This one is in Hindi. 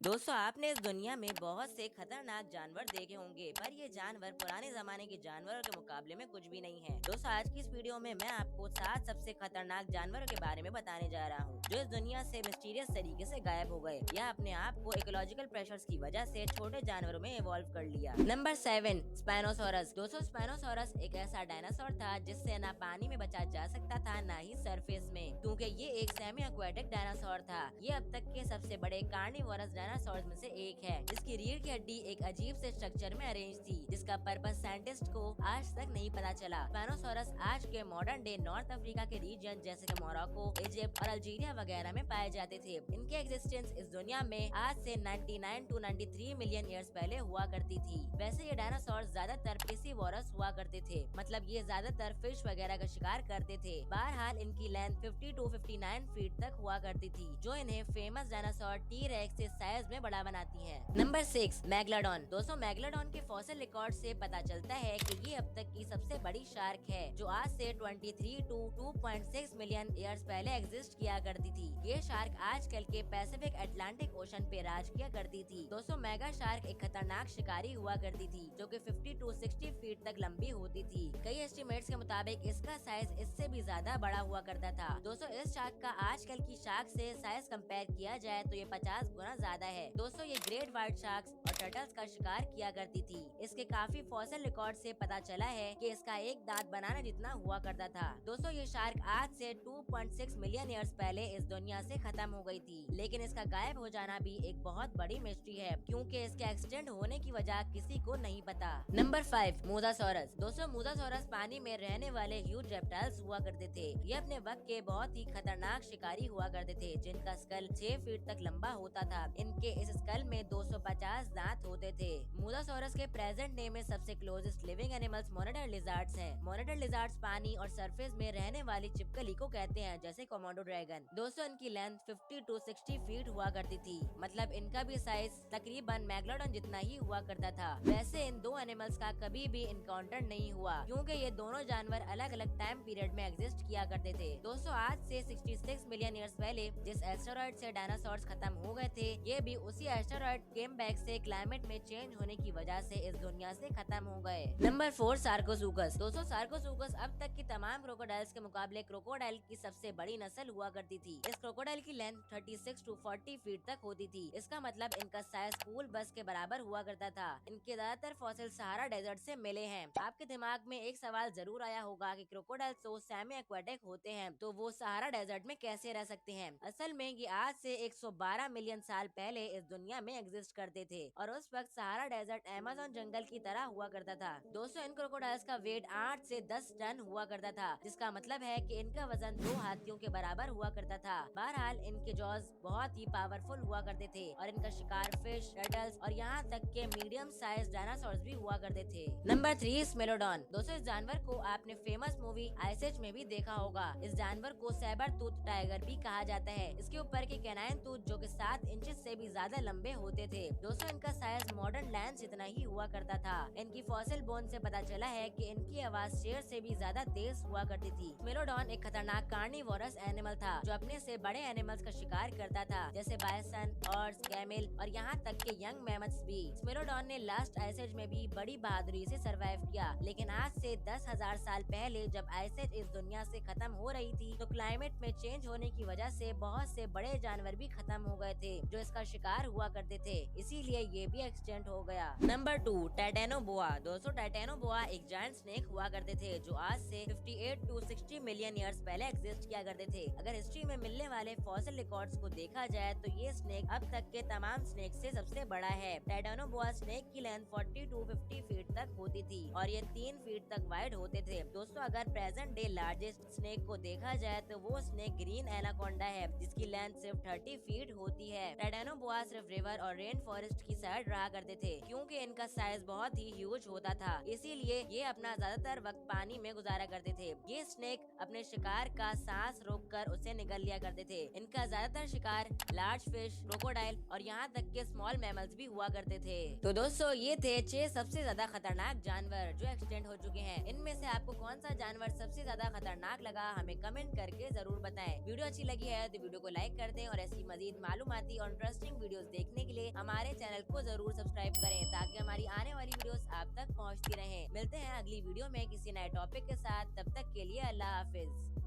दोस्तों, आपने इस दुनिया में बहुत से खतरनाक जानवर देखे होंगे, पर ये जानवर पुराने जमाने के जानवरों के मुकाबले में कुछ भी नहीं है। दोस्तों, आज की इस वीडियो में मैं आपको 7 सबसे खतरनाक जानवरों के बारे में बताने जा रहा हूँ, जो इस दुनिया से मिस्टीरियस तरीके से गायब हो गए या अपने आप को इकोलॉजिकल प्रेशर्स की वजह से छोटे जानवरों में इवॉल्व कर लिया। Number 7, spinosaurus. दोस्तों, स्पाइनोसॉरस एक ऐसा डायनासोर था जिससे न पानी में बचा जा सकता था, न ही सरफेस में, क्योंकि ये एक सेमी एक्वेटिक डायनासोर था। ये अब तक के सबसे बड़े कार्निवोरस डायनासोर में से एक है, जिसकी रीढ़ की हड्डी एक अजीब से स्ट्रक्चर में अरेंज थी, जिसका पर्पस साइंटिस्ट को आज तक नहीं पता चला। स्पाइनोसॉरस आज के मॉडर्न डे नॉर्थ अफ्रीका के रीजन जैसे कि मोरक्को, इजिप्ट और अल्जीरिया वगैरह में पाए जाते थे। इनके एग्जिस्टेंस इस दुनिया में आज से 99 टू 93 मिलियन ईयर्स पहले हुआ करती थी। वैसे ये डायनासोर ज्यादातर पिसीवोरस हुआ करते थे, मतलब ये ज्यादातर फिश वगैरह का शिकार करते थे। बहरहाल इनकी लेंथ 50 टू 59 फीट तक हुआ करती थी, जो इन्हें फेमस डायनासोर टी-रेक्स से साइज में बड़ा बनाती है। Number 6, megalodon. दोस्तों, मेगलाडोन के फॉसिल रिकॉर्ड से पता चलता है कि ये अब तक की सबसे बड़ी शार्क है, जो आज से 23 टू 2.6 मिलियन ईयर्स पहले एग्जिस्ट किया करती थी। ये शार्क आजकल के पैसिफिक अटलांटिक ओशन पे राज किया करती थी। दोस्तों, मेगा शार्क एक खतरनाक शिकारी हुआ करती थी, जो कि 50 टू 60 फीट तक लंबी होती थी। कई एस्टिमेट्स के मुताबिक इसका साइज इससे भी ज्यादा बड़ा हुआ करता था। दोस्तों, इस शार्क का आजकल की शार्क से साइज कंपेयर किया जाए तो ये 50 गुना ज्यादा है। दोस्तों, ये ग्रेट व्हाइट शार्क्स और टर्टल्स का शिकार किया करती थी। इसके काफी फॉसिल रिकॉर्ड से पता चला है कि इसका एक दांत बनाना जितना हुआ करता था। दोस्तों, ये शार्क आज से 2.6 मिलियन ईयर्स पहले इस दुनिया से खत्म हो गई थी, लेकिन इसका गायब हो जाना भी एक बहुत बड़ी मिस्ट्री है, क्योंकि इसके एक्सीडेंट होने की वजह किसी को नहीं पता। Number 5, mosasaurus. दोस्तों, मोसासॉरस पानी में रहने वाले ह्यूज रेप्टाइल्स हुआ करते थे। ये अपने वक्त के बहुत ही खतरनाक शिकारी हुआ करते थे, जिनका स्कल 6 फीट तक लंबा होता था। इनके इस स्कल में 250 दांत होते थे। मोसासॉरस के प्रेजेंट डे में सबसे closest living animals monitor lizards हैं। मॉनिटर लिजार्ड्स पानी और सरफेस में रहने वाली चिपकली को कहते हैं, जैसे कोमोडो ड्रैगन। दोस्तों, इनकी लेंथ 50 टू 60 फीट हुआ करती थी, मतलब इनका भी साइज तकरीबन मैग्लोडन जितना ही हुआ करता था। वैसे इन दो एनिमल्स का कभी भी इनकाउंटर नहीं हुआ, क्योंकि ये दोनों जानवर अलग अलग टाइम पीरियड में एग्जिस्ट किया करते थे। दोस्तों, आज से 66 मिलियन ईयर्स पहले जिस एस्टेरॉइड से डायनासोर्स खत्म हो गए थे, ये भी उसी एस्टेरॉइड केम बैक से क्लाइमेट में चेंज होने की वजह से इस दुनिया से खत्म हो गए। नंबर 4, सार्कोसुकस। दोस्तों, सार्कोसुकस अब तक की तमाम क्रोकोडाइल्स के मुकाबले क्रोकोडाइल की सबसे बड़ी नस्ल हुआ करती थी। इस क्रोकोडाइल की लेंथ 36 टू 40 फीट तक होती थी। इसका मतलब इनका साइज स्कूल बस के बराबर हुआ करता था। इनके ज्यादातर फॉसिल सहारा डेजर्ट से मिले हैं। आपके दिमाग में एक सवाल जरूर आया होगा कि क्रोकोडाइल तो सेमी एक्वेटिक होते हैं, तो वो सहारा डेजर्ट में कैसे रह सकते हैं। असल में ये आज से 112 मिलियन साल पहले इस दुनिया में एग्जिस्ट करते थे, और उस वक्त सहारा डेजर्ट अमेज़न जंगल की तरह हुआ करता था। दोस्तों, इन क्रोकोडाइल्स का वेट 8 से 10 टन हुआ करता था, जिसका मतलब है कि इनका वजन 2 हाथियों के बराबर हुआ करता था। बहरहाल इनके जॉज बहुत ही पावरफुल हुआ करते थे, और इनका शिकार फिश, टर्टल्स और यहाँ तक के मीडियम साइज डायनासोर्स भी हुआ करते थे। नंबर 3, स्मेलोडॉन। दोस्तों, इस जानवर को आपने फेमस मूवी आइस एज में भी देखा होगा। इस जानवर को सैबर टूथ टाइगर भी कहा जाता है। इसके ऊपर के कैनाइन टूथ जो कि 7 इंचेस से भी ज्यादा लंबे होते थे। दोस्तों, इनका साइज मॉडर्न लायन जितना ही हुआ करता था। इनकी फॉसिल बोन से पता चला है कि इनकी आवाज शेर से भी ज्यादा तेज हुआ करती थी। स्मेलोडॉन एक खतरनाक कार्निवोरस एनिमल था, जो अपने से बड़े एनिमल्स का शिकार करता था, जैसे बायसन, हॉर्स, कैमल और यहाँ तक के यंग मैमथ्स भी। स्मेलोडॉन ने लास्ट आइस एज में भी बड़ी बहादुरी से सरवाइव किया, लेकिन आज से 10,000 साल पहले जब आइस एज इस दुनिया से खत्म हो रही थी, तो क्लाइमेट में चेंज होने की वजह से बहुत से बड़े जानवर भी खत्म हो गए थे, जो इसका शिकार हुआ करते थे। इसीलिए ये भी एक्सटेंट हो गया। Number 2, Titanoboa. दोस्तों, टाइटेनोबोआ एक जायंट स्नेक हुआ करते थे, जो आज से 58 टू 60 मिलियन ईयर्स पहले एग्जिस्ट किया करते थे। अगर हिस्ट्री में मिलने वाले फॉसिल रिकॉर्ड्स को देखा जाए तो ये स्नेक अब तक के तमाम स्नेक से सबसे बड़ा है। टाइटेनोबोआ स्नेक की लेंथ 40 टू 50 फीट तक होती थी, और ये 3 फीट तक वाइड होते थे। दोस्तों, अगर प्रेजेंट डे लार्जेस्ट स्नेक को देखा जाए तो वो स्नेक ग्रीन एनाकोंडा है, जिसकी लेंथ सिर्फ 30 फीट होती है। टाइटेनोबोआ सिर्फ रिवर और रेन फॉरेस्ट की साइड रहा करते थे, क्योंकि इनका साइज बहुत ही ह्यूज होता था, इसीलिए ये अपना ज्यादातर वक्त पानी में गुजारा करते थे। ये स्नेक अपने शिकार का सांस रोककर उसे निगल लिया करते थे। इनका ज्यादातर शिकार लार्ज फिश, क्रोकोडाइल और यहाँ तक के स्मॉल मैमल्स भी हुआ करते थे। तो दोस्तों, ये थे 6 सबसे ज्यादा खतरनाक जानवर जो एक्सटेंट हो चुके हैं। इनमें से आपको कौन सा जानवर सबसे ज्यादा खतरनाक लगा, हमें कमेंट करके जरूर बताएं। वीडियो अच्छी लगी है तो वीडियो को लाइक कर दें और ऐसी मजीद मालूमाती और इंटरेस्टिंग वीडियोस देखने के लिए हमारे चैनल को जरूर सब्सक्राइब करें, ताकि हमारी आने वाली वीडियोस आप तक पहुंचती रहें। मिलते हैं अगली वीडियो में किसी नए टॉपिक के साथ, तब तक के लिए अल्लाह हाफिज।